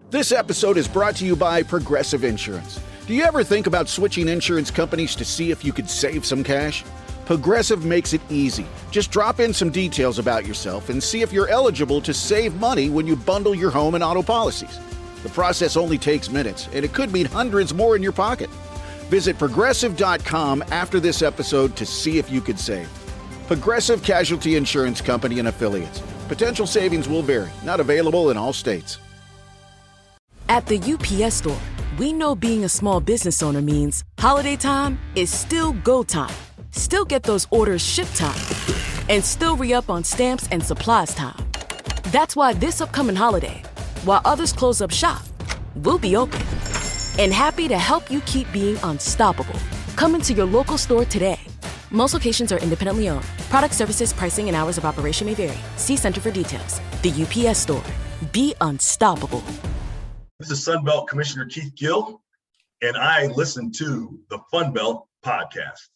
This episode is brought to you by Progressive Insurance. Do you ever think about switching insurance companies to see if you could save some cash? Progressive makes it easy. Just drop in some details about yourself and see if you're eligible to save money when you bundle your home and auto policies. The process only takes minutes, and it could mean hundreds more in your pocket. Visit Progressive.com after this episode to see if you could save. Progressive Casualty Insurance Company and Affiliates. Potential savings will vary. Not available in all states. At the UPS Store, we know being a small business owner means holiday time is still go time. Still get those orders shipped time. And still re-up on stamps and supplies time. That's why this upcoming holiday, while others close up shop, we'll be open. And happy to help you keep being unstoppable. Come into your local store today. Most locations are independently owned. Product services, pricing, and hours of operation may vary. See Center for details. The UPS Store. Be unstoppable. This is Sunbelt Commissioner Keith Gill, and I listen to the Funbelt Podcast.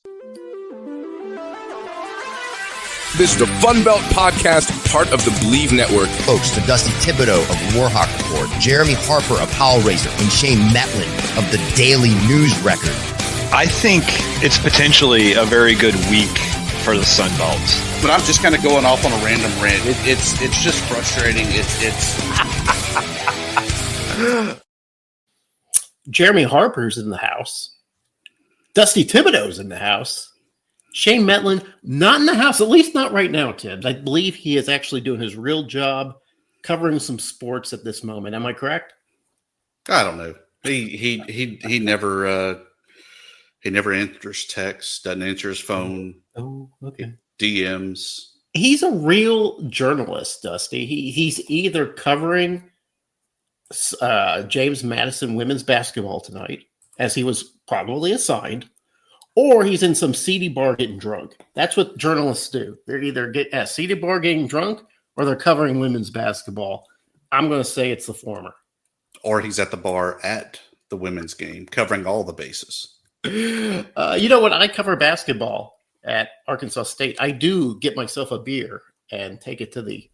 This is the Funbelt Podcast, part of the Believe Network. Host to Dusty Thibodeau of Warhawk Report, Jeremy Harper of Howlraiser, and Shane Metlin of the Daily News Record. I think it's potentially a very good week for the Sunbelt. But I'm just kind of going off on a random rant. It's just frustrating. Jeremy Harper's in the house. Dusty Thibodeau's in the house. Shane Metlin, not in the house, at least not right now, Tibbs. I believe he is actually doing his real job covering some sports at this moment. Am I correct? I don't know. He never answers texts, doesn't answer his phone. Oh, okay. DMs. He's a real journalist, Dusty. He's either covering James Madison women's basketball tonight, as he was probably assigned, or he's in some seedy bar getting drunk. That's what journalists do. They're either at a seedy bar getting drunk, or they're covering women's basketball. I'm going to say it's the former. Or he's at the bar at the women's game, covering all the bases. You know, when I cover basketball at Arkansas State, I do get myself a beer and take it to the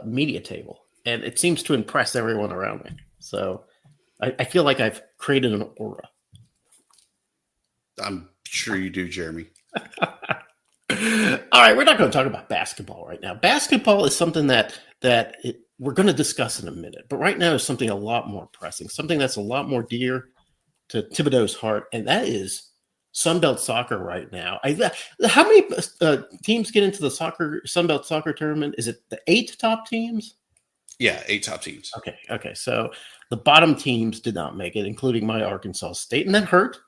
media table, and it seems to impress everyone around me. So I feel like I've created an aura. I'm sure you do, Jeremy. All right, we're not going to talk about basketball right now. Basketball is something that we're going to discuss in a minute, but right now is something a lot more pressing, something that's a lot more dear to Thibodeau's heart, and that is Sunbelt soccer right now. How many teams get into the Sunbelt soccer tournament? Is it the 8 top teams? Yeah, 8 top teams. Okay. So the bottom teams did not make it, including my Arkansas State, and that hurt.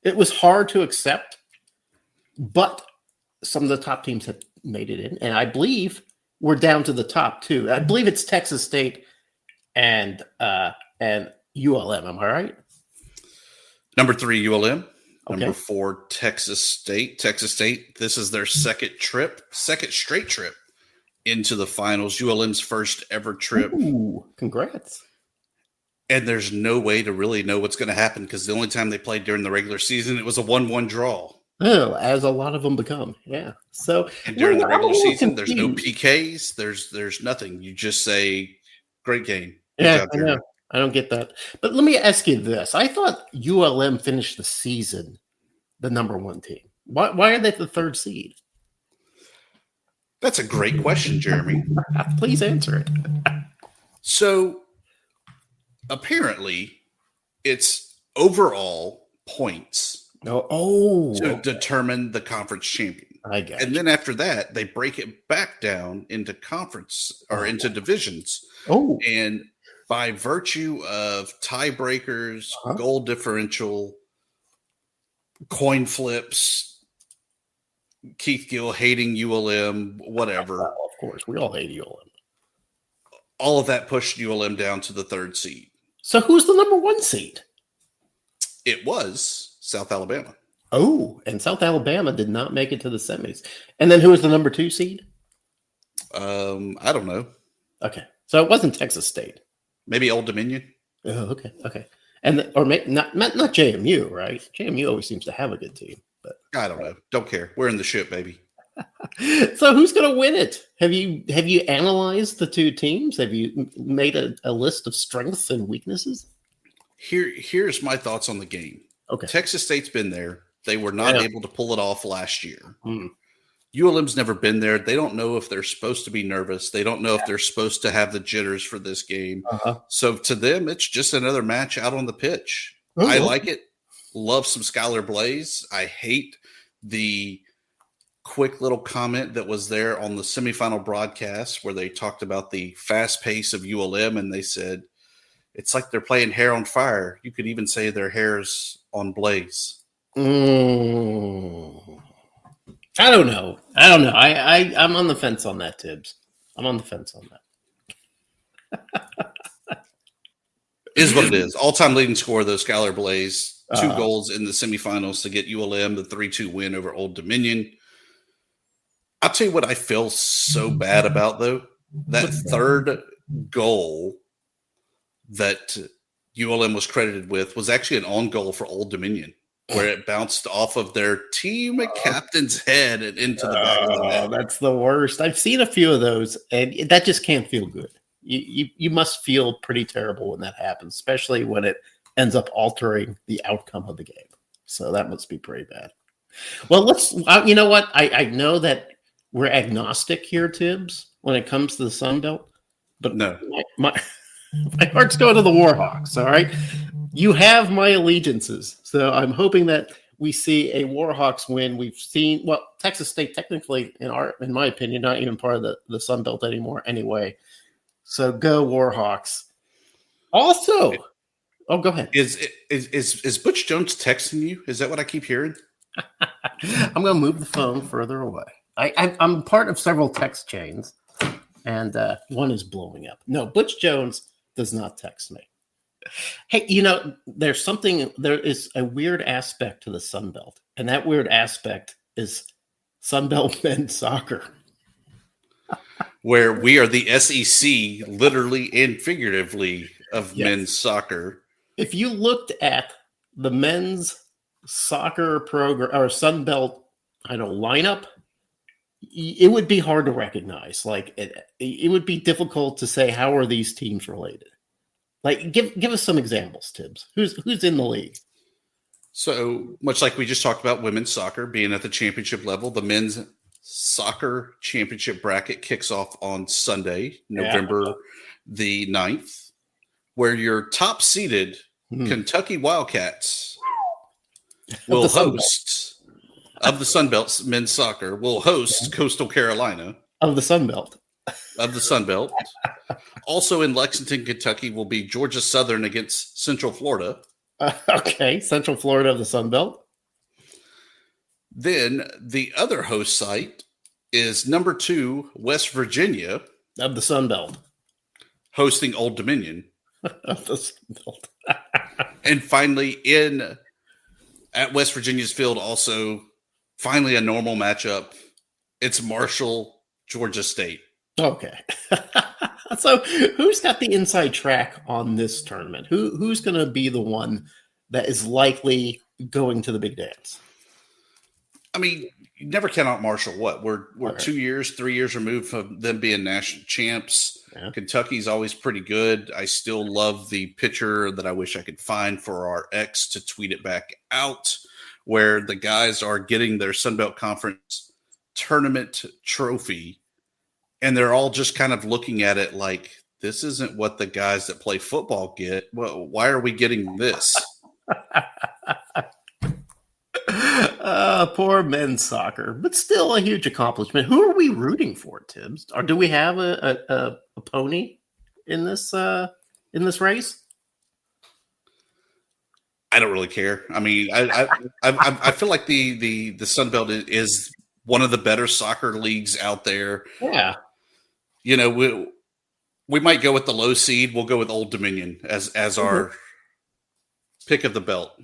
It was hard to accept, but some of the top teams have made it in, and I believe we're down to the top 2. I believe it's Texas State and ULM. Am I right? Number 3, ULM. Okay. Number 4, Texas State. Texas State, this is their second straight trip into the finals. ULM's first ever trip. Ooh, congrats. And there's no way to really know what's going to happen because the only time they played during the regular season, it was a 1-1 draw. Oh, as a lot of them become. Yeah. So and during the regular season, there's no PKs. There's nothing. You just say, great game. Yeah, I know. I don't get that. But let me ask you this. I thought ULM finished the season the number 1 team. Why are they the 3rd seed? That's a great question, Jeremy. Please answer it. So apparently it's overall points to determine the conference champion. I got and then after that, they break it back down into conference or into divisions. Oh, and by virtue of tiebreakers, goal differential, coin flips, Keith Gill hating ULM, whatever. Well, of course, we all hate ULM. All of that pushed ULM down to the 3rd seed. So who's the number 1 seed? It was South Alabama. Oh, and South Alabama did not make it to the semis. And then who was the number 2 seed? I don't know. Okay, so it wasn't Texas State. Maybe Old Dominion. Oh, okay. And not JMU, right? JMU always seems to have a good team, but I don't know. Don't care. We're in the ship, baby. So who's going to win it? Have you analyzed the two teams? Have you made a list of strengths and weaknesses? Here's my thoughts on the game. Okay. Texas State's been there. They were not able to pull it off last year. Mm. ULM's never been there. They don't know if they're supposed to be nervous. They don't know if they're supposed to have the jitters for this game. So to them, it's just another match out on the pitch. I like it. Love some Skylar Blaze. I hate the quick little comment that was there on the semifinal broadcast where they talked about the fast pace of ULM, and they said it's like they're playing hair on fire. You could even say their hair's on blaze. I don't know. I'm on the fence on that, Tibbs. I'm on the fence on that. Is what it is. All-time leading scorer, though, Skylar Blaze. 2 goals in the semifinals to get ULM the 3-2 win over Old Dominion. I'll tell you what I feel so bad about, though. That third goal that ULM was credited with was actually an on goal for Old Dominion, where it bounced off of their team captain's head and into the back of the net. That's the worst. I've seen a few of those, and that just can't feel good. You must feel pretty terrible when that happens, especially when it ends up altering the outcome of the game. So that must be pretty bad. Well, you know what? I know that we're agnostic here, Tibbs, when it comes to the Sun Belt, but no, my heart's going to the Warhawks. All right. You have my allegiances. So I'm hoping that we see a Warhawks win. We've seen, Texas State technically, in my opinion, not even part of the Sun Belt anymore anyway. So go Warhawks. Also, go ahead. Is Butch Jones texting you? Is that what I keep hearing? I'm going to move the phone further away. I'm part of several text chains, and one is blowing up. No, Butch Jones does not text me. Hey, there is a weird aspect to the Sun Belt, and that weird aspect is Sun Belt men's soccer. Where we are the SEC, literally and figuratively, of men's soccer. If you looked at the men's soccer program or Sun Belt, lineup, it would be hard to recognize. Like it would be difficult to say how are these teams related. Like give us some examples, Tibbs. Who's in the league? So much like we just talked about women's soccer being at the championship level, the men's soccer championship bracket kicks off on Sunday, November the 9th, where your top seeded Kentucky Wildcats will host of the Sun Belt men's soccer will host Coastal Carolina of the Sun Belt. Also in Lexington, Kentucky will be Georgia Southern against Central Florida. Central Florida of the Sun Belt. Then the other host site is number 2, West Virginia of the Sun Belt, hosting Old Dominion of the Sun Belt. And finally, at West Virginia's field, also finally a normal matchup. It's Marshall, Georgia State. Okay. So who's got the inside track on this tournament? Who's going to be the one that is likely going to the big dance? I mean, you never count out Marshall. We're 2 years, 3 years removed from them being national champs. Yeah. Kentucky's always pretty good. I still love the picture that I wish I could find for our ex to tweet it back out, where the guys are getting their Sun Belt Conference tournament trophy, and they're all just kind of looking at it like, this isn't what the guys that play football get. Well, why are we getting this? Poor men's soccer, but still a huge accomplishment. Who are we rooting for, Tibbs? Or do we have a pony in this race? I don't really care. I mean, I feel like the Sun Belt is one of the better soccer leagues out there. Yeah, we might go with the low seed. We'll go with Old Dominion as our pick of the belt.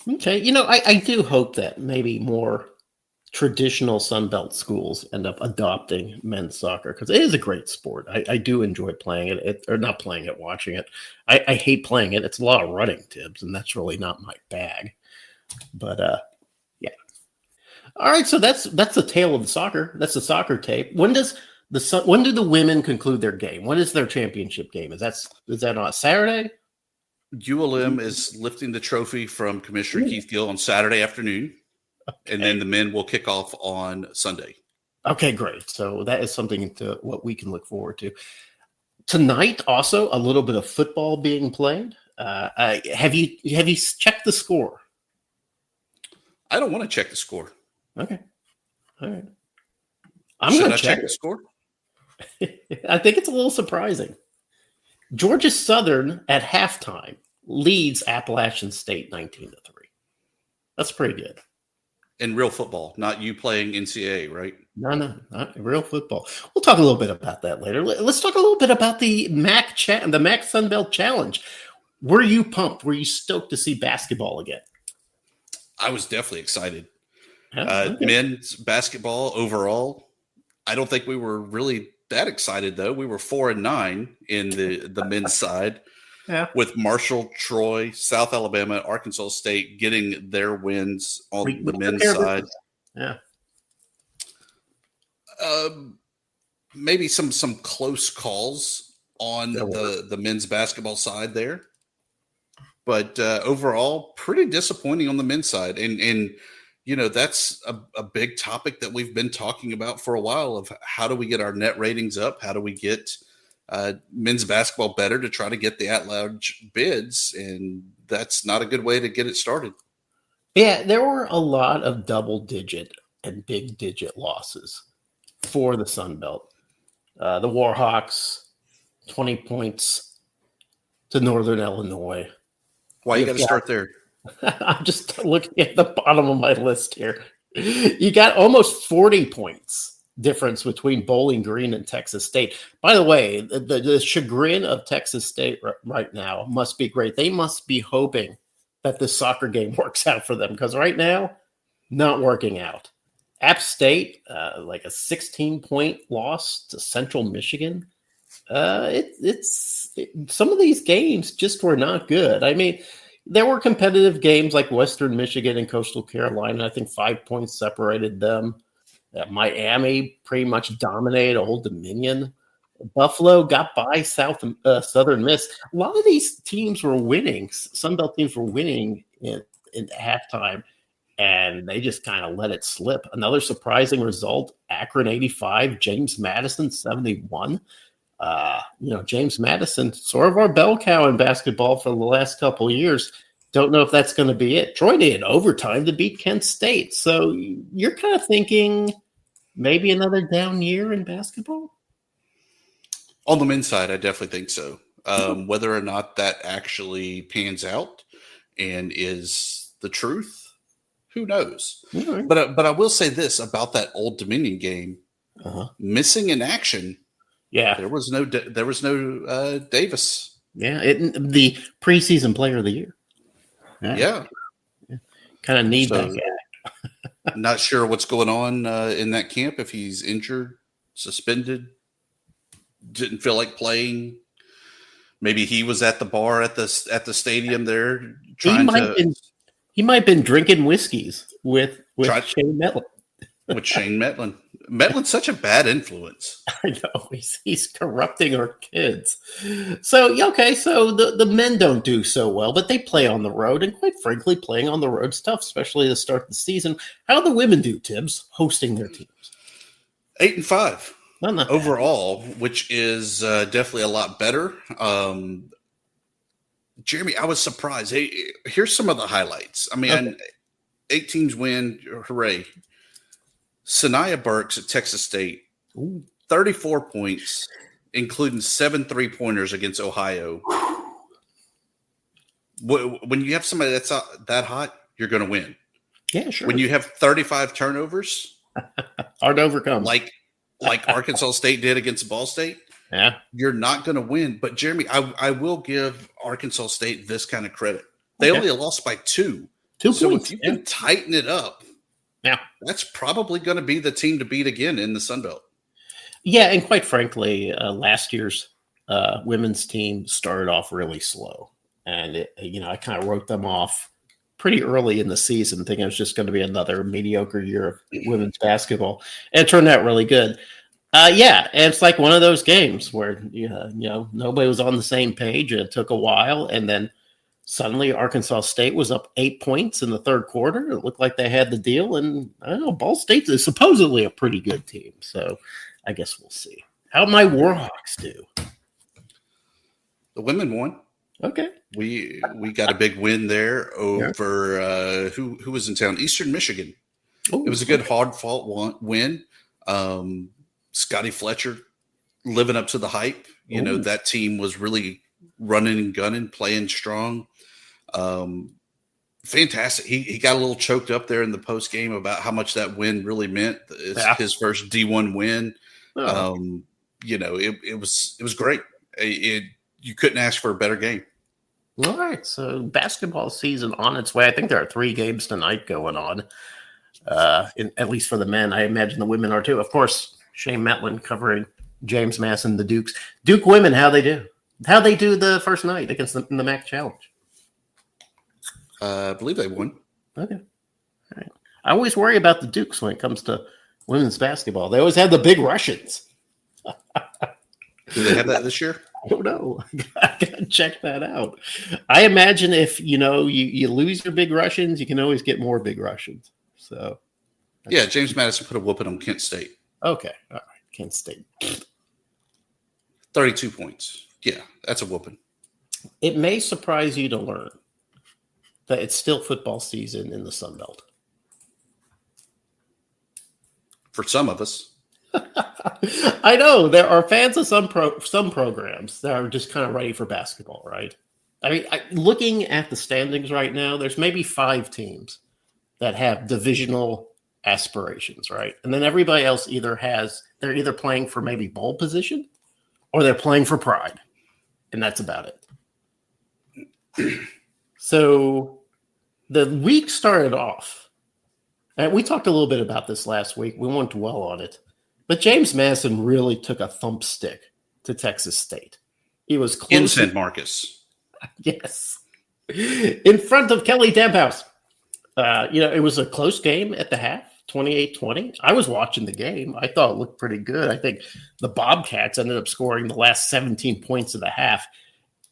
Okay. I do hope that maybe more traditional Sun Belt schools end up adopting men's soccer because it is a great sport. I do enjoy playing it, or not playing it, watching it. I hate playing it. It's a lot of running, Tibbs, and that's really not my bag. But, yeah. All right, so that's the tale of the soccer. That's the soccer tape. When do the women conclude their game? When is their championship game? Is that on a Saturday? ULM is lifting the trophy from Commissioner Keith Gill on Saturday afternoon, and then the men will kick off on Sunday. Okay, great. So that is something to what we can look forward to. Tonight, also a little bit of football being played. Have you checked the score? I don't want to check the score. Okay, all right. Should I check the score? I think it's a little surprising. Georgia Southern at halftime leads Appalachian State 19-3. That's pretty good. In real football, not you playing NCAA, right? No, not real football. We'll talk a little bit about that later. Let's talk a little bit about the MAC Sunbelt Challenge. Were you pumped? Were you stoked to see basketball again? I was definitely excited. Okay. Men's basketball overall, I don't think we were really that excited, though. We were 4-9 in the men's side. Yeah. With Marshall, Troy, South Alabama, Arkansas State getting their wins on the men's side. Yeah. Maybe some close calls on the men's basketball side there. But overall, pretty disappointing on the men's side. And you know, that's a big topic that we've been talking about for a while of how do we get our net ratings up? How do we get men's basketball better to try to get the at-large bids? And that's not a good way to get it started. Yeah, there were a lot of double-digit and big-digit losses for the Sun Belt. The Warhawks, 20 points to Northern Illinois. Why you got to start there? I'm just looking at the bottom of my list here. You got almost 40 points difference between Bowling Green and Texas State. By the way, the chagrin of Texas State right now must be great. They must be hoping that this soccer game works out for them, because right now, not working out. App State, like a 16-point loss to Central Michigan. Some of these games just were not good. I mean, there were competitive games like Western Michigan and Coastal Carolina. I think 5 points separated them. Miami pretty much dominated Old Dominion. Buffalo got by Southern Miss. A lot of these teams were winning. Sunbelt teams were winning in halftime, and they just kind of let it slip. Another surprising result: Akron 85, James Madison 71. James Madison, sort of our bell cow in basketball for the last couple of years. Don't know if that's going to be it. Troy needed overtime to beat Kent State. So you're kind of thinking maybe another down year in basketball? On the men's side, I definitely think so. Whether or not that actually pans out and is the truth, who knows? Right. But I will say this about that Old Dominion game: missing in action. Yeah, there was no Davis. Yeah, the preseason player of the year. Yeah. Kind of need that guy. Not sure what's going on in that camp. If he's injured, suspended, didn't feel like playing. Maybe he was at the bar at the stadium there trying he might have been drinking whiskeys with Shane Metlin. With Shane Metlin. Metlin's such a bad influence. I know. He's corrupting our kids. So the men don't do so well, but they play on the road. And quite frankly, playing on the road's tough, especially to start the season. How do the women do, Tibbs, hosting their teams? 8-5 not overall, which is definitely a lot better. Jeremy, I was surprised. Hey, here's some of the highlights. I mean, 8 teams win. Hooray. Sanaya Burks at Texas State, 34 points, including 7 3-pointers against Ohio. When you have somebody that's that hot, you're going to win. Yeah, sure. When you have 35 turnovers, hard to overcome, like Arkansas State did against Ball State, you're not going to win. But Jeremy, I will give Arkansas State this kind of credit. They only lost by 2. 2 so points. If you can tighten it up, that's probably going to be the team to beat again in the Sun Belt. Yeah, and quite frankly, last year's women's team started off really slow, and I kind of wrote them off pretty early in the season, thinking it was just going to be another mediocre year of women's basketball. And it turned out really good. Yeah, and it's like one of those games where nobody was on the same page, and it took a while, and then suddenly Arkansas State was up 8 points in the third quarter. It looked like they had the deal, and I don't know, Ball State is supposedly a pretty good team, so I guess we'll see. How'd my Warhawks do? The women won. Okay. We got a big win there over who was in town? Eastern Michigan. It was a good hard-fought win. Scotty Fletcher living up to the hype. That team was really running and gunning, playing strong. Fantastic. He got a little choked up there in the post game about how much that win really meant. It's his first D1 win. It was great. You couldn't ask for a better game. All right, so basketball season on its way. I think there are 3 games tonight going on, at least for the men. I imagine the women are too. Of course, Shane Metlin covering James Madison, the Dukes. Duke women, how they do the first night against the MAC Challenge? I believe they won. Okay, all right. I always worry about the Dukes when it comes to women's basketball. They always have the big Russians. Do they have that this year? I don't know. I gotta check that out. I imagine if you lose your big Russians, you can always get more big Russians. So, yeah, James Madison put a whooping on Kent State. Okay, all right, Kent State, 32 points. Yeah, that's a whooping. It may surprise you to learn that it's still football season in the Sun Belt. For some of us. I know there are fans of some programs that are just kind of ready for basketball, right? I mean, looking at the standings right now, there's maybe 5 teams that have divisional aspirations, right? And then everybody else they're either playing for maybe bowl position or they're playing for pride, and that's about it. So the week started off, and we talked a little bit about this last week. We won't dwell on it. But James Madison really took a thumpstick to Texas State. He was close. In San Marcos. Yes. In front of Kelly Demphouse. It was a close game at the half, 28-20. I was watching the game. I thought it looked pretty good. I think the Bobcats ended up scoring the last 17 points of the half.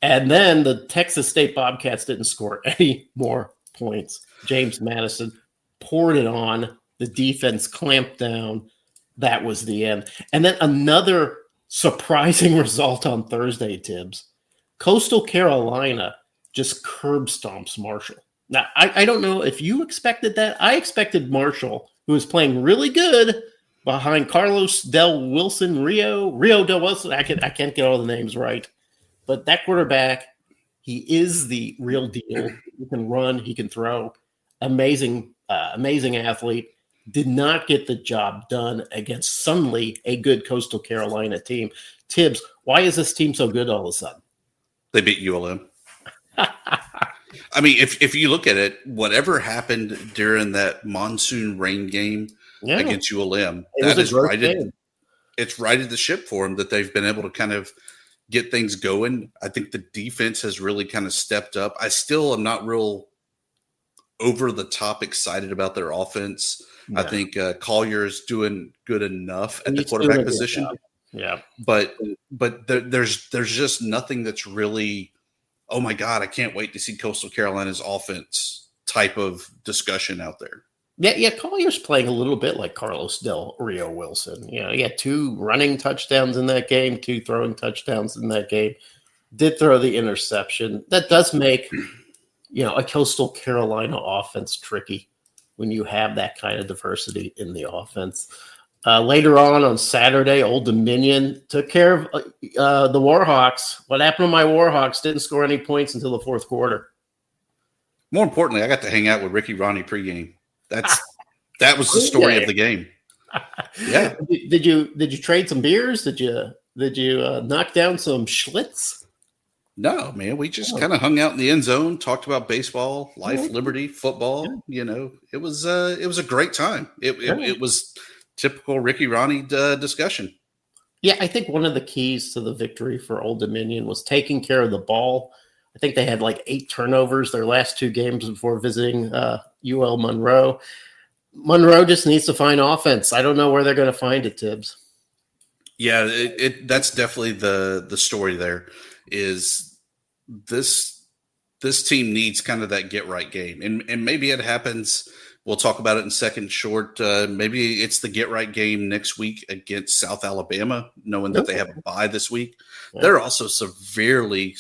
And then the Texas State Bobcats didn't score any more points. James Madison poured it on. The defense clamped down. That was the end. And then another surprising result on Thursday, Tibbs. Coastal Carolina just curb stomps Marshall. Now, I don't know if you expected that. I expected Marshall, who was playing really good behind Carlos Del Wilson, Rio Del Wilson. I can't get all the names right. But that quarterback, he is the real deal. He can run. He can throw. Amazing athlete. Did not get the job done against suddenly a good Coastal Carolina team. Tibbs, why is this team so good all of a sudden? They beat ULM. I mean, if you look at it, whatever happened during that monsoon rain game against ULM, it's righted the ship for them that they've been able to kind of get things going. I think the defense has really kind of stepped up. I still am not real over the top excited about their offense. I think Collier is doing good enough at the quarterback position. Yeah, but there's just nothing that's really, oh my God, I can't wait to see Coastal Carolina's offense type of discussion out there. Yeah. Collier's playing a little bit like Carlos Del Rio Wilson. He had 2 running touchdowns in that game, 2 throwing touchdowns in that game. Did throw the interception. That does make a Coastal Carolina offense tricky when you have that kind of diversity in the offense. Later on Saturday, Old Dominion took care of the Warhawks. What happened to my Warhawks? Didn't score any points until the fourth quarter. More importantly, I got to hang out with Ricky Ronnie pregame. That was the story of the game. Yeah. Did you trade some beers? Did you knock down some Schlitz? No, man. We just kind of hung out in the end zone, talked about baseball, life, liberty, football. It was a great time. It was typical Ricky Ronnie discussion. Yeah, I think one of the keys to the victory for Old Dominion was taking care of the ball. I think they had like 8 turnovers their last 2 games before visiting UL Monroe. Monroe just needs to find offense. I don't know where they're going to find it, Tibbs. Yeah, that's definitely the story there is this team needs kind of that get right game. And maybe it happens. We'll talk about it in second short. Maybe it's the get right game next week against South Alabama, knowing that they have a bye this week. Yeah. They're also severely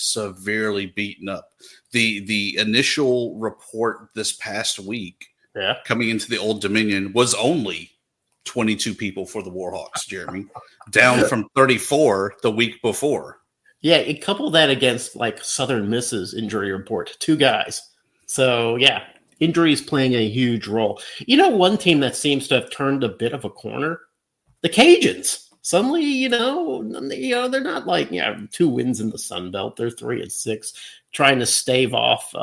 beaten up. The initial report this past week coming into the Old Dominion was only 22 people for the Warhawks, Jeremy, down from 34 the week before. Yeah, you couple that against like Southern Miss's injury report, 2 guys. So, yeah, injuries playing a huge role. You know, one team that seems to have turned a bit of a corner, the Cajuns. Suddenly, you know, they're not like 2 wins in the Sun Belt. They're 3-6, trying to stave off,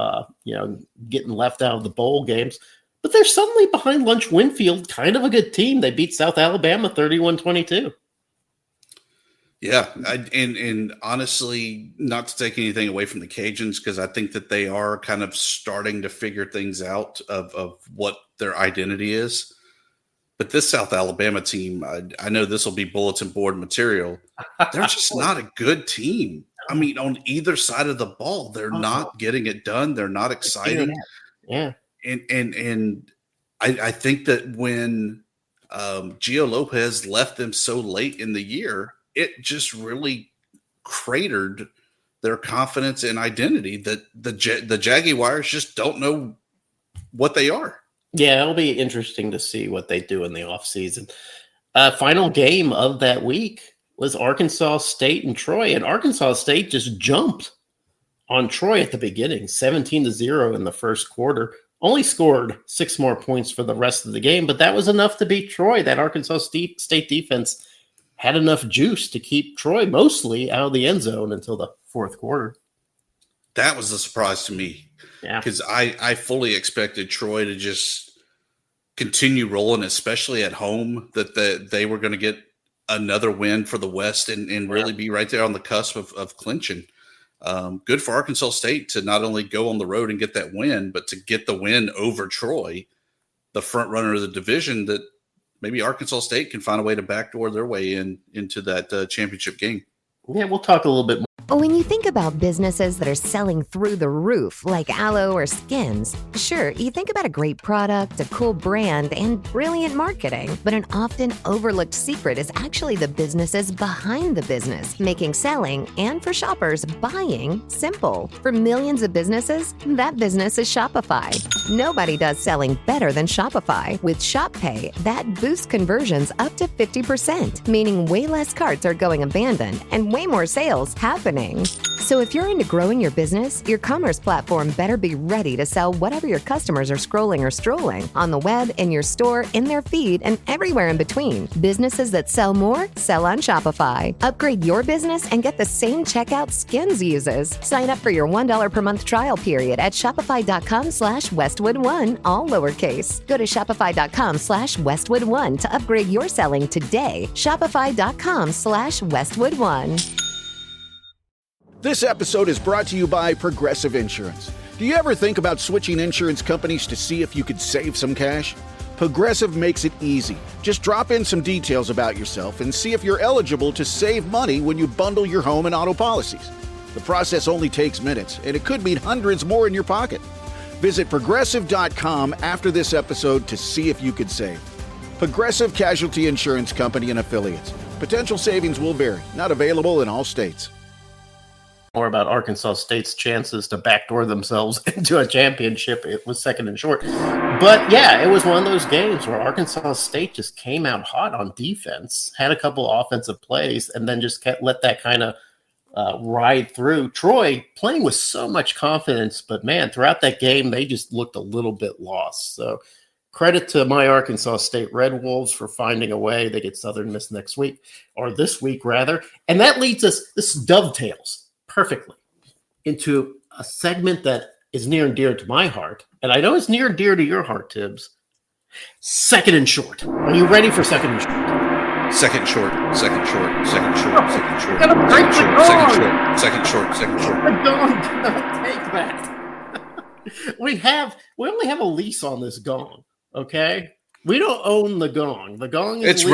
getting left out of the bowl games. But they're suddenly behind Lunch Winfield, kind of a good team. They beat South Alabama 31-22. Yeah, and honestly, not to take anything away from the Cajuns, because I think that they are kind of starting to figure things out of what their identity is. But this South Alabama team, I know this will be bulletin board material. They're just not a good team. I mean, on either side of the ball, they're not getting it done. They're not exciting. Yeah. And I think that when Gio Lopez left them so late in the year, it just really cratered their confidence and identity that the Jaguars just don't know what they are. Yeah, it'll be interesting to see what they do in the offseason. Final game of that week was Arkansas State and Troy, and Arkansas State just jumped on Troy at the beginning, 17-0 in the first quarter. Only scored 6 more points for the rest of the game, but that was enough to beat Troy. That Arkansas State defense had enough juice to keep Troy mostly out of the end zone until the fourth quarter. That was a surprise to me. Yeah. Because I fully expected Troy to just continue rolling, especially at home, that they were going to get another win for the West and really be right there on the cusp of clinching. Good for Arkansas State to not only go on the road and get that win, but to get the win over Troy, the front runner of the division, that maybe Arkansas State can find a way to backdoor their way into that championship game. Yeah, we'll talk a little bit more. When you think about businesses that are selling through the roof, like Aloe or Skins, sure, you think about a great product, a cool brand, and brilliant marketing. But an often overlooked secret is actually the businesses behind the business, making selling and, for shoppers, buying simple. For millions of businesses, that business is Shopify. Nobody does selling better than Shopify. With Shop Pay, that boosts conversions up to 50%, meaning way less carts are going abandoned and way more sales happening. So if you're into growing your business, your commerce platform better be ready to sell whatever your customers are scrolling or strolling on the web, in your store, in their feed, and everywhere in between. Businesses that sell more sell on Shopify. Upgrade your business and get the same checkout Skins uses. Sign up for your $1 per month trial period at shopify.com/Westwood1, all lowercase. Go to shopify.com/Westwood1 to upgrade your selling today. Shopify.com/Westwood1. This episode is brought to you by Progressive Insurance. Do you ever think about switching insurance companies to see if you could save some cash? Progressive makes it easy. Just drop in some details about yourself and see if you're eligible to save money when you bundle your home and auto policies. The process only takes minutes, and it could mean hundreds more in your pocket. Visit Progressive.com after this episode to see if you could save. Progressive Casualty Insurance Company and Affiliates. Potential savings will vary. Not available in all states. More about Arkansas State's chances to backdoor themselves into a championship. It was second and short. But yeah, it was one of those games where Arkansas State just came out hot on defense, had a couple offensive plays, and then just let that kind of ride through. Troy playing with so much confidence, but man, throughout that game, they just looked a little bit lost. So credit to my Arkansas State Red Wolves for finding a way. They get Southern Miss next week, or this week rather. And that leads us, this dovetails perfectly into a segment that is near and dear to my heart, and I know it's near and dear to your heart, Tibbs. Second and short. Are you ready for second and short? Second short, second short, second short, second short, Gotta break second the short, gong. second short, second short. The gong cannot take that. We only have a lease on this gong. Okay, we don't own the gong. The gong is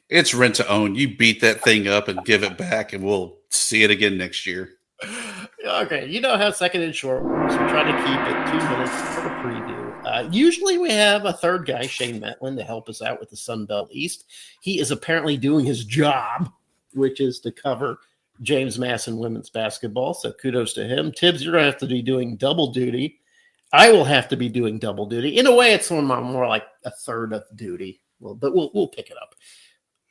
It's rent to own. You beat that thing up and give it back, and we'll see it again next year. Okay, you know how second and short works. We try to keep it 2 minutes for the preview. Usually we have a third guy, Shane Metlin, to help us out with the Sun Belt East. He is apparently doing his job, which is to cover James Madison women's basketball. So kudos to him. Tibbs, you're going to have to be doing double duty. I will have to be doing double duty. In a way, it's more like a third of duty. But we'll pick it up.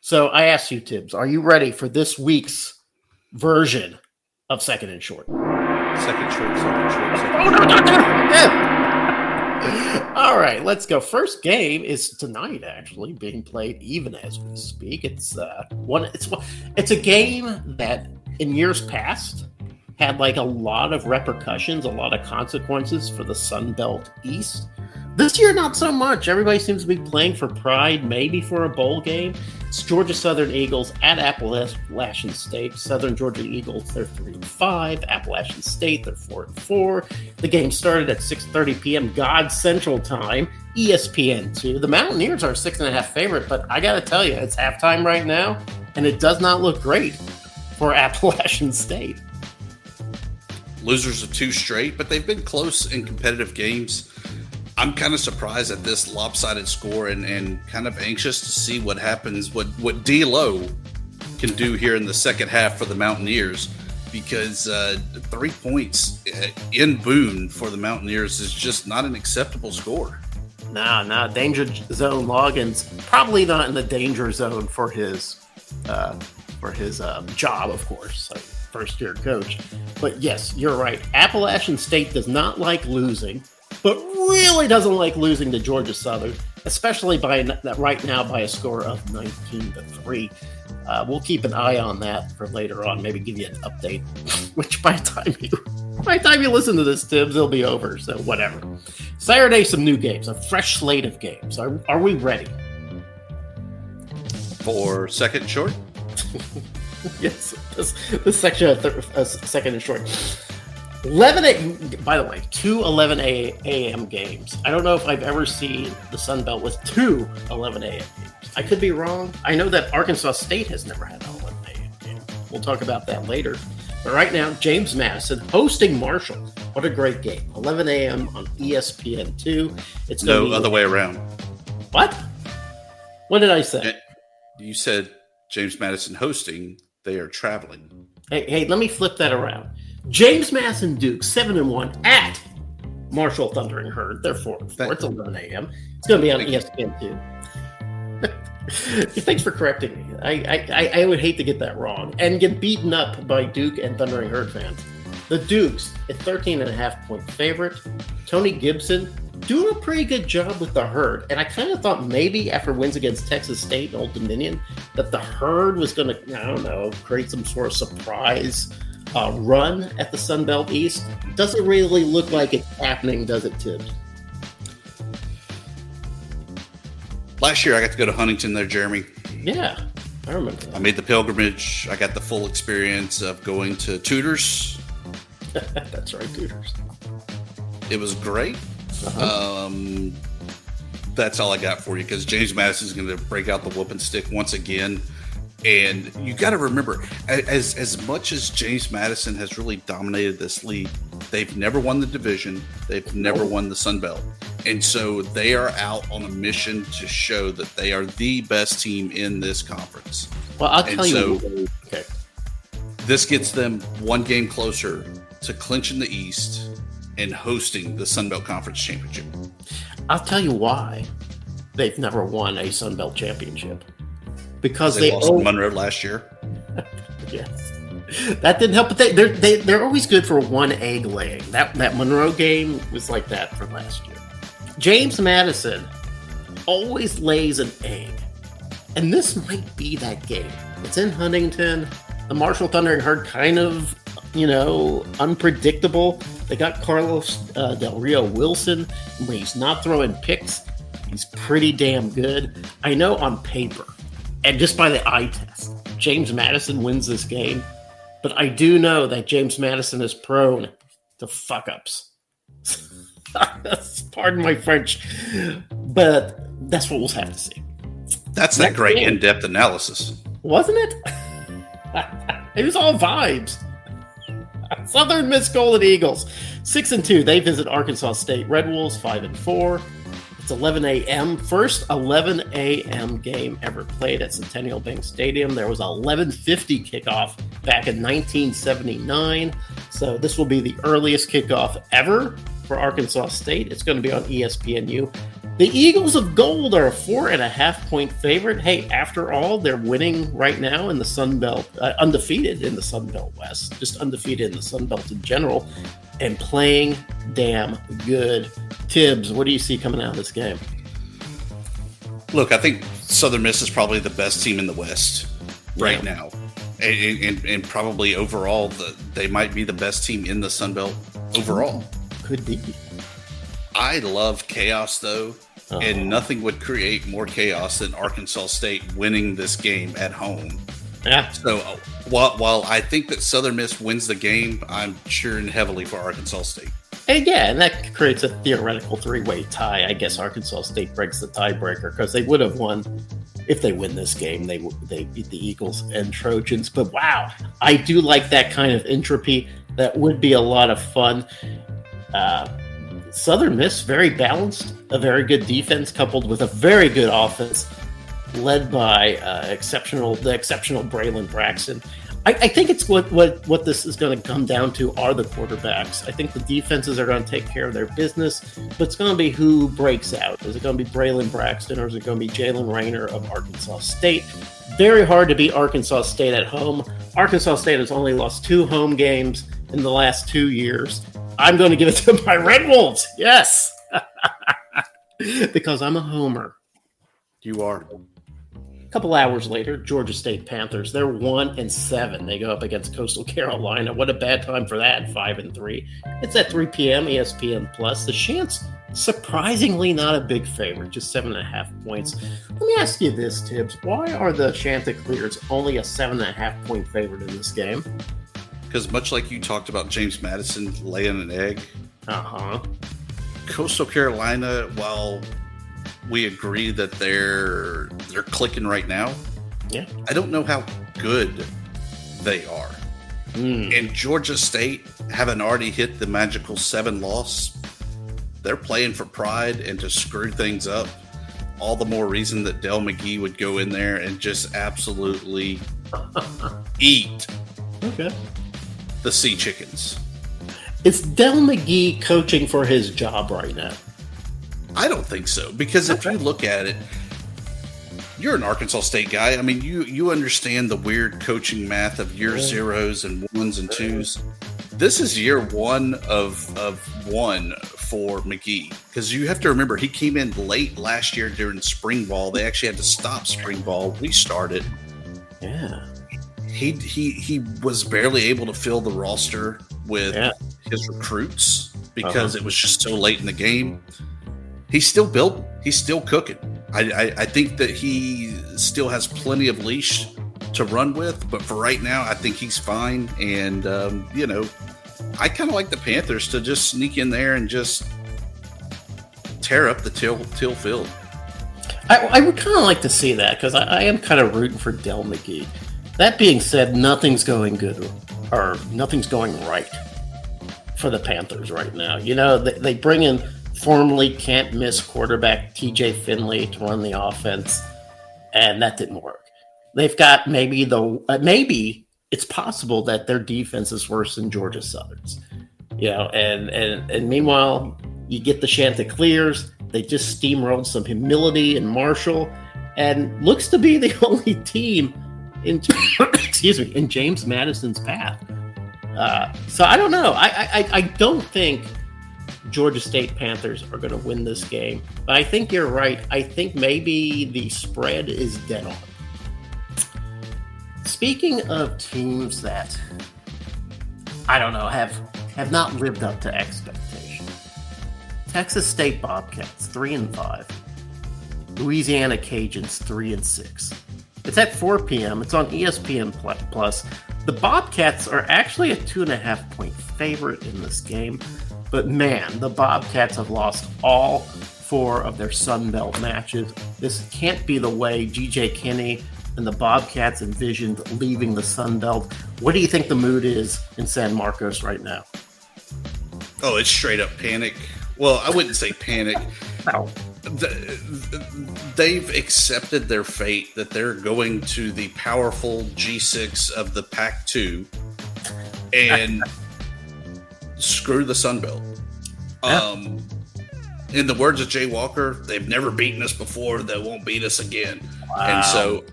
So I asked you, Tibbs, are you ready for this week's version of second and short? Second short, second short, second Oh, short. no, no. All right, let's go. First game is tonight, actually being played even as we speak. It's a game that in years past had like a lot of repercussions, a lot of consequences for the Sun Belt East. This year, not so much. Everybody seems to be playing for pride, maybe for a bowl game. It's Georgia Southern Eagles at Appalachian State. Southern Georgia Eagles, they're 3-5. Appalachian State, they're 4-4. The game started at 6:30 p.m. God Central Time, ESPN2. The Mountaineers are a 6.5 favorite, but I got to tell you, it's halftime right now, and it does not look great for Appalachian State. Losers of 2 straight, but they've been close in competitive games. I'm kind of surprised at this lopsided score and kind of anxious to see what happens, what D-Lo can do here in the second half for the Mountaineers, because 3 points in Boone for the Mountaineers is just not an acceptable score. No, danger zone Loggins probably not in the danger zone for his job, of course, like first-year coach. But yes, you're right. Appalachian State does not like losing, but really doesn't like losing to Georgia Southern, especially right now by a score of 19-3. We'll keep an eye on that for later on. Maybe give you an update, which by the time you listen to this, Tibbs, it'll be over. So whatever. Saturday, some new games, a fresh slate of games. Are we ready? For second short? Yes, this section of second and short. 11 a.m. By the way, 11 a.m. games. I don't know if I've ever seen the Sun Belt with 11 a.m. games. I could be wrong. I know that Arkansas State has never had an 11 a.m. game. We'll talk about that later. But right now, James Madison hosting Marshall. What a great game. 11 a.m. on ESPN2. It's no other way around. What? What did I say? You said James Madison hosting. They are traveling. Hey, let me flip that around. James Madison Duke, 7-1 at Marshall Thundering Herd. They're 4-4. It's 11 a.m. It's going to be on ESPN2. Thanks for correcting me. I would hate to get that wrong and get beaten up by Duke and Thundering Herd fans. The Dukes, a 13.5-point favorite. Tony Gibson doing a pretty good job with the Herd. And I kind of thought maybe after wins against Texas State and Old Dominion that the Herd was going to, I don't know, create some sort of surprise run at the Sun Belt East. Doesn't really look like it's happening, does it, Tibbs? Last year, I got to go to Huntington there, Jeremy. Yeah, I remember that. I made the pilgrimage. I got the full experience of going to Tudor's. That's right, Tudor's. It was great. Uh-huh. That's all I got for you, because James Madison is going to break out the whooping stick once again. And you got to remember, as much as James Madison has really dominated this league, they've never won the division. They've never won the Sun Belt. And so they are out on a mission to show that they are the best team in this conference. Well, I'll tell you. Okay. This gets them one game closer to clinching the East and hosting the Sun Belt Conference Championship. I'll tell you why they've never won a Sun Belt championship. Because they lost to Monroe last year. Yes, that didn't help. But they're always good for one egg laying. That Monroe game was like that for last year. James Madison always lays an egg, and this might be that game. It's in Huntington. The Marshall Thundering Herd kind of, unpredictable. They got Carlos Del Rio Wilson. When he's not throwing picks, he's pretty damn good. I know on paper, And just by the eye test, James Madison wins this game. But I do know that James Madison is prone to fuck-ups. Pardon my French. But that's what we'll have to see. That's that great in-depth analysis. Wasn't it? It was all vibes. Southern Miss Golden Eagles, 6-2. They visit Arkansas State Red Wolves, 5-4. It's 11 a.m. First 11 a.m. game ever played at Centennial Bank Stadium. There was a 11:50 kickoff back in 1979. So this will be the earliest kickoff ever for Arkansas State. It's going to be on ESPNU. The Eagles of Gold are a 4.5-point favorite. Hey, after all, they're winning right now in the Sun Belt, undefeated in the Sun Belt West, just undefeated in the Sun Belt in general, and playing damn good. Tibbs, what do you see coming out of this game? Look, I think Southern Miss is probably the best team in the West right now. And probably overall, they might be the best team in the Sun Belt overall. Could be. I love chaos, though, and nothing would create more chaos than Arkansas State winning this game at home. Yeah. So while I think that Southern Miss wins the game, I'm cheering heavily for Arkansas State. And yeah, and that creates a theoretical three-way tie. I guess Arkansas State breaks the tiebreaker because they would have won if they win this game. They beat the Eagles and Trojans. But wow, I do like that kind of entropy. That would be a lot of fun. Southern Miss, very balanced, a very good defense coupled with a very good offense led by the exceptional Braylon Braxton. I think it's what this is going to come down to are the quarterbacks. I think the defenses are going to take care of their business, but it's going to be who breaks out. Is it going to be Braylon Braxton or is it going to be Jalen Raynor of Arkansas State? Very hard to beat Arkansas State at home. Arkansas State has only lost 2 home games in the last 2 years. I'm going to give it to my Red Wolves. Yes. Because I'm a homer. You are. A couple hours later, Georgia State Panthers. They're 1-7. They go up against Coastal Carolina. What a bad time for that. 5-3. It's at 3 p.m. ESPN Plus. The Chants, surprisingly not a big favorite, just 7.5 points. Let me ask you this, Tibbs. Why are the Chanticleers only a 7.5-point favorite in this game? Because much like you talked about James Madison laying an egg, Coastal Carolina, while we agree that they're clicking right now, I don't know how good they are. And Georgia State, having already hit the magical 7 loss, they're playing for pride and to screw things up. All the more reason that Dell McGee would go in there and just absolutely eat the Sea Chickens. Is Dell McGee coaching for his job right now? I don't think so, because if you look at it, you're an Arkansas State guy. I mean, you understand the weird coaching math of year zeros and ones and twos. This is year 1 of 1 for McGee, because you have to remember he came in late last year during spring ball. They actually had to stop spring ball. We started. Yeah. He was barely able to fill the roster with his recruits because it was just so late in the game. He's still building. He's still cooking. I think that he still has plenty of leash to run with, but for right now, I think he's fine. And, I kind of like the Panthers to just sneak in there and just tear up the Till field. I would kind of like to see that because I am kind of rooting for Dell McGee. That being said, nothing's going good or nothing's going right for the Panthers right now. You know, they bring in formerly can't miss quarterback TJ Finley to run the offense, and that didn't work. They've got maybe it's possible that their defense is worse than Georgia Southern's. You know, and meanwhile, you get the Chanticleers. They just steamrolled some humility and Marshall, and looks to be the only team in James Madison's path. So I don't know. I don't think Georgia State Panthers are going to win this game, but I think you're right. I think maybe the spread is dead on. Speaking of teams that I don't know have not lived up to expectation, Texas State Bobcats 3-5, Louisiana Cajuns 3-6. It's at 4 p.m. It's on ESPN Plus. The Bobcats are actually a 2.5-point favorite in this game. But man, the Bobcats have lost all 4 of their Sun Belt matches. This can't be the way G.J. Kinney and the Bobcats envisioned leaving the Sun Belt. What do you think the mood is in San Marcos right now? Oh, it's straight up panic. Well, I wouldn't say panic. No. They've accepted their fate that they're going to the powerful G6 of the Pac-2 and screw the Sun Belt. Yeah. In the words of Jay Walker, they've never beaten us before. They won't beat us again. Wow. And so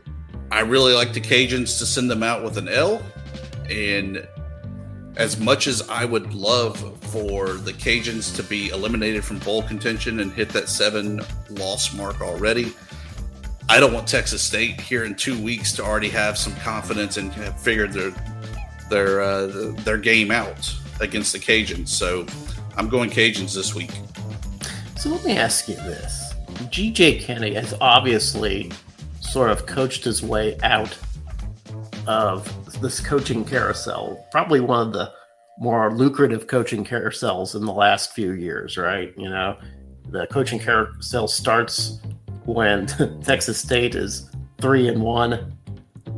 I really like the Cajuns to send them out with an L. And as much as I would love for the Cajuns to be eliminated from bowl contention and hit that 7-loss mark already, I don't want Texas State here in 2 weeks to already have some confidence and have figured their game out against the Cajuns. So I'm going Cajuns this week. So let me ask you this. G.J. Kinney has obviously sort of coached his way out of this coaching carousel, probably one of the more lucrative coaching carousels in the last few years, right? You know, the coaching carousel starts when Texas State is 3-1.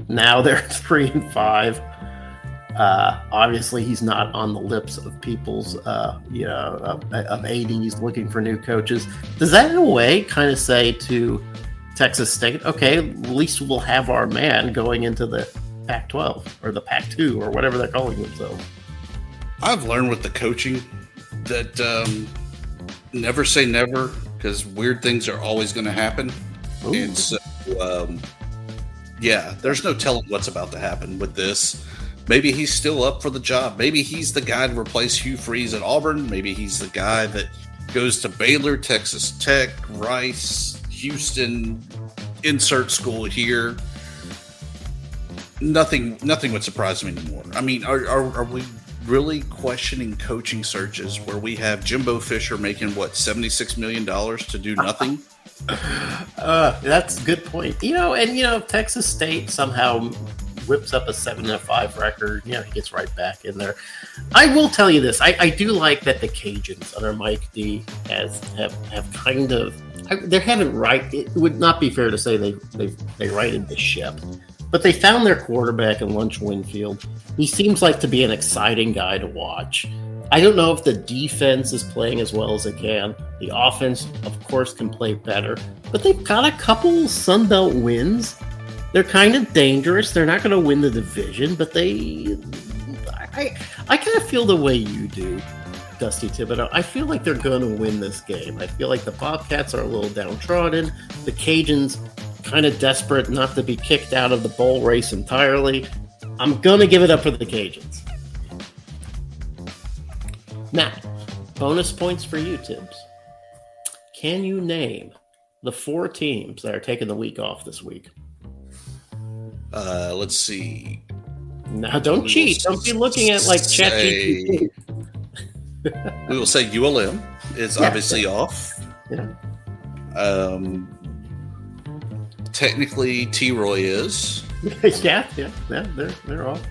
Now they're 3-5. Obviously, he's not on the lips of people's, of 80s looking for new coaches. Does that in a way kind of say to Texas State, okay, at least we'll have our man going into the Pac-12 or the Pac-2 or whatever they're calling themselves? I've learned with the coaching that never say never, because weird things are always going to happen. Ooh. And so, there's no telling what's about to happen with this. Maybe he's still up for the job. Maybe he's the guy to replace Hugh Freeze at Auburn. Maybe he's the guy that goes to Baylor, Texas Tech, Rice, Houston, insert school here. Nothing would surprise me anymore. I mean, are we really questioning coaching searches where we have Jimbo Fisher making $76 million to do nothing? That's a good point. Texas State somehow whips up a 7-5 record. He gets right back in there. I will tell you this. I do like that the Cajuns under Mike D have kind of, they haven't right. It would not be fair to say they righted the ship. But they found their quarterback in Lunch Winfield. He seems like to be an exciting guy to watch. I don't know if the defense is playing as well as it can. The offense, of course, can play better. But they've got a couple Sun Belt wins. They're kind of dangerous. They're not going to win the division, but I kind of feel the way you do, Dusty Thibodeau. I feel like they're going to win this game. I feel like the Bobcats are a little downtrodden. The Cajuns kind of desperate not to be kicked out of the bowl race entirely. I'm going to give it up for the Cajuns. Now, bonus points for you, Tibbs. Can you name the 4 teams that are taking the week off this week? Let's see. Now, don't cheat. Don't be looking at like ChatGPT. We will say ULM is obviously off. Yeah. Technically, T-Roy is. yeah, they're off.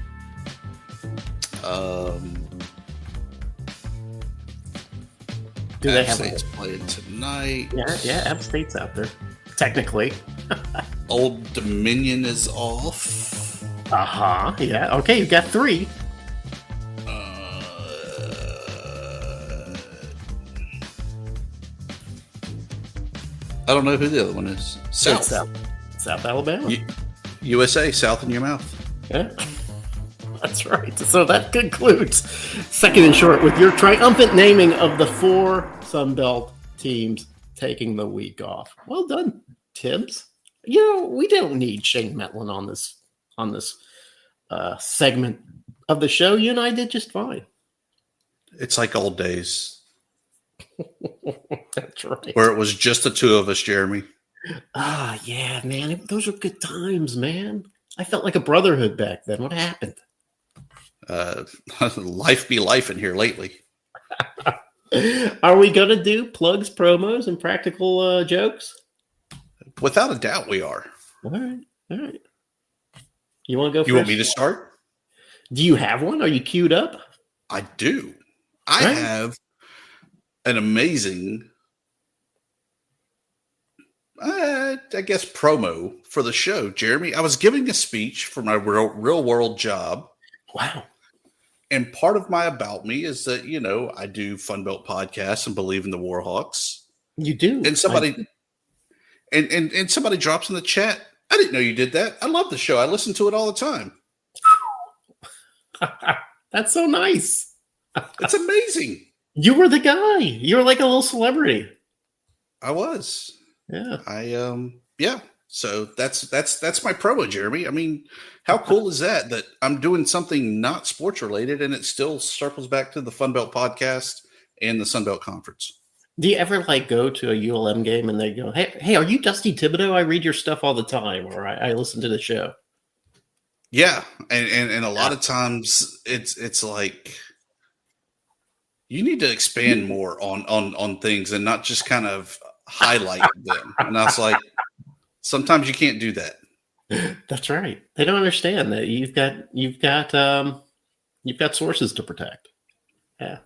Do they have State's playing tonight? Yeah, App State's out there. Technically. Old Dominion is off. Yeah. Okay, you've got 3. I don't know who the other one is. South Alabama. USA, South in your mouth. Yeah. That's right. So that concludes Second and Short with your triumphant naming of the 4 Sun Belt teams taking the week off. Well done, Tibbs. We don't need Shane Metlin on this segment of the show. You and I did just fine. It's like old days. That's right. Where it was just the 2 of us, Jeremy. Yeah, man. Those were good times, man. I felt like a brotherhood back then. What happened? Life be life in here lately. Are we going to do plugs, promos, and practical jokes? Without a doubt, we are. All right. You want to go first? You want me to start? Do you have one? Are you queued up? I do. I have an amazing, I guess, promo for the show, Jeremy. I was giving a speech for my real world job. Wow. And part of my about me is that, I do Funbelt podcasts and believe in the Warhawks. You do. And somebody and somebody drops in the chat, I didn't know you did that. I love the show. I listen to it all the time. That's so nice. It's amazing. You were the guy. You were like a little celebrity. I was. Yeah. Yeah. So that's my promo, Jeremy. I mean, how cool is that I'm doing something not sports related and it still circles back to the Funbelt podcast and the Sunbelt Conference. Do you ever go to a ULM game and they go, hey, are you Dusty Thibodeau? I read your stuff all the time, or I listen to the show. Yeah. And a lot of times it's like, you need to expand more on things and not just kind of highlight them. And I was like, sometimes you can't do that. That's right. They don't understand that you've got sources to protect. Yeah.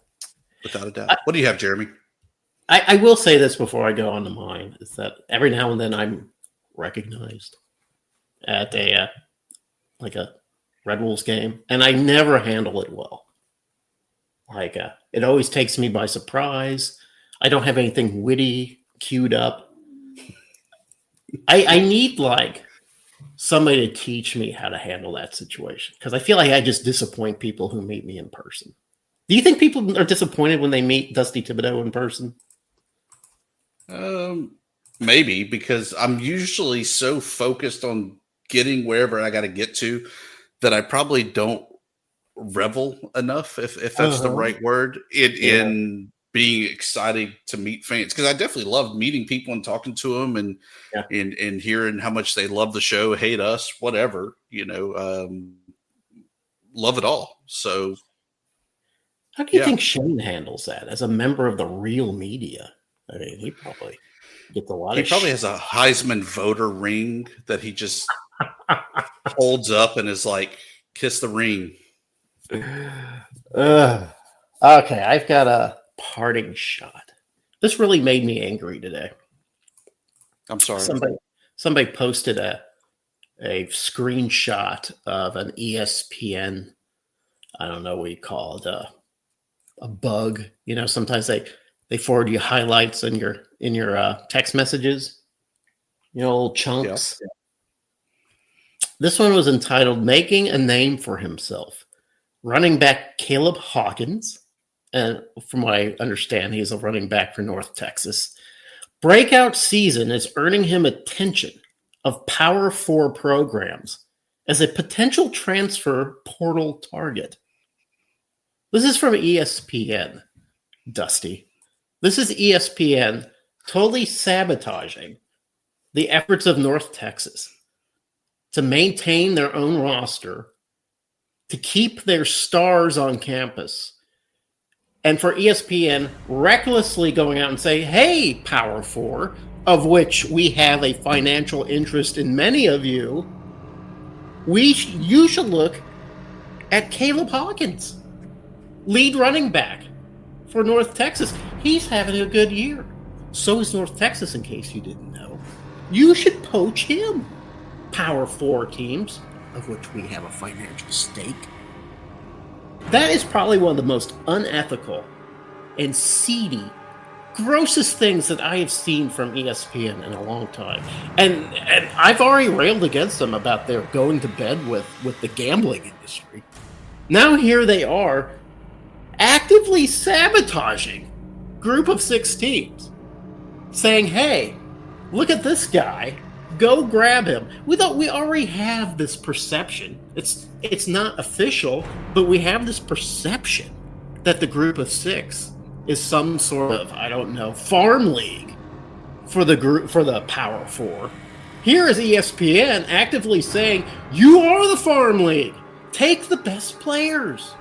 Without a doubt. What do you have, Jeremy? I will say this before I go on to mine, is that every now and then I'm recognized at a Red Wolves game, and I never handle it well. It always takes me by surprise. I don't have anything witty queued up. I need somebody to teach me how to handle that situation, because I feel like I just disappoint people who meet me in person. Do you think people are disappointed when they meet Dusty Thibodeau in person? Maybe, because I'm usually so focused on getting wherever I got to get to that I probably don't revel enough, if that's the right word, in being excited to meet fans. Because I definitely love meeting people and talking to them and hearing how much they love the show, hate us, whatever, love it all. So how do you think Shane handles that as a member of the real media? I mean, he probably gets a lot of probably has a Heisman voter ring that he just holds up and is like, kiss the ring. Okay, I've got a parting shot. This really made me angry today. I'm sorry. Somebody posted a screenshot of an ESPN, I don't know what you call it, a bug. Sometimes they forward you highlights in your text messages, little chunks. Yeah. This one was entitled "Making a Name for Himself." Running back Caleb Hawkins, and from what I understand, he's a running back for North Texas. Breakout season is earning him attention of Power 4 programs as a potential transfer portal target. This is from ESPN, Dusty. This is ESPN totally sabotaging the efforts of North Texas to maintain their own roster, to keep their stars on campus, and for ESPN recklessly going out and say, hey, Power 4, of which we have a financial interest in many of you, you should look at Caleb Hawkins, lead running back for North Texas. He's having a good year. So is North Texas, in case you didn't know. You should poach him. Power 4 teams, of which we have a financial stake. That is probably one of the most unethical and seedy, grossest things that I have seen from ESPN in a long time. And I've already railed against them about their going to bed with the gambling industry. Now here they are actively sabotaging Group of 6 teams, saying, hey, look at this guy. Go grab him. We already have this perception. It's not official, but we have this perception that the Group of 6 is some sort of, I don't know, farm league for the Power 4. Here is ESPN actively saying, you are the farm league. Take the best players.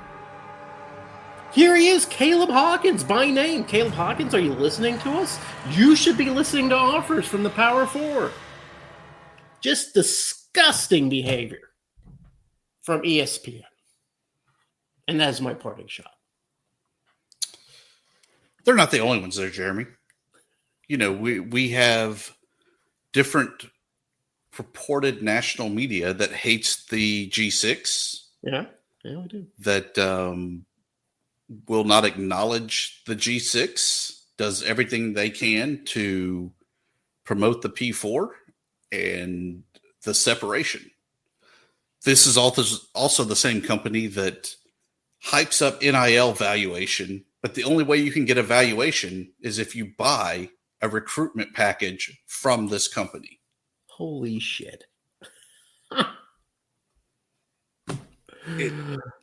Here he is, Caleb Hawkins, by name. Caleb Hawkins, are you listening to us? You should be listening to offers from the Power 4. Just disgusting behavior. from ESPN. And that's my parting shot. They're not the only ones there, Jeremy. You know, we have different purported national media that hates the G6. Yeah, we do. That will not acknowledge the G6, does everything they can to promote the P4 and the separation. This is also the same company that hypes up NIL valuation, but the only way you can get a valuation is if you buy a recruitment package from this company. Holy shit.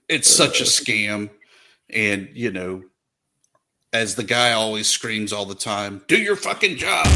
It's such a scam. And, you know, as the guy always screams all the time, do your fucking job.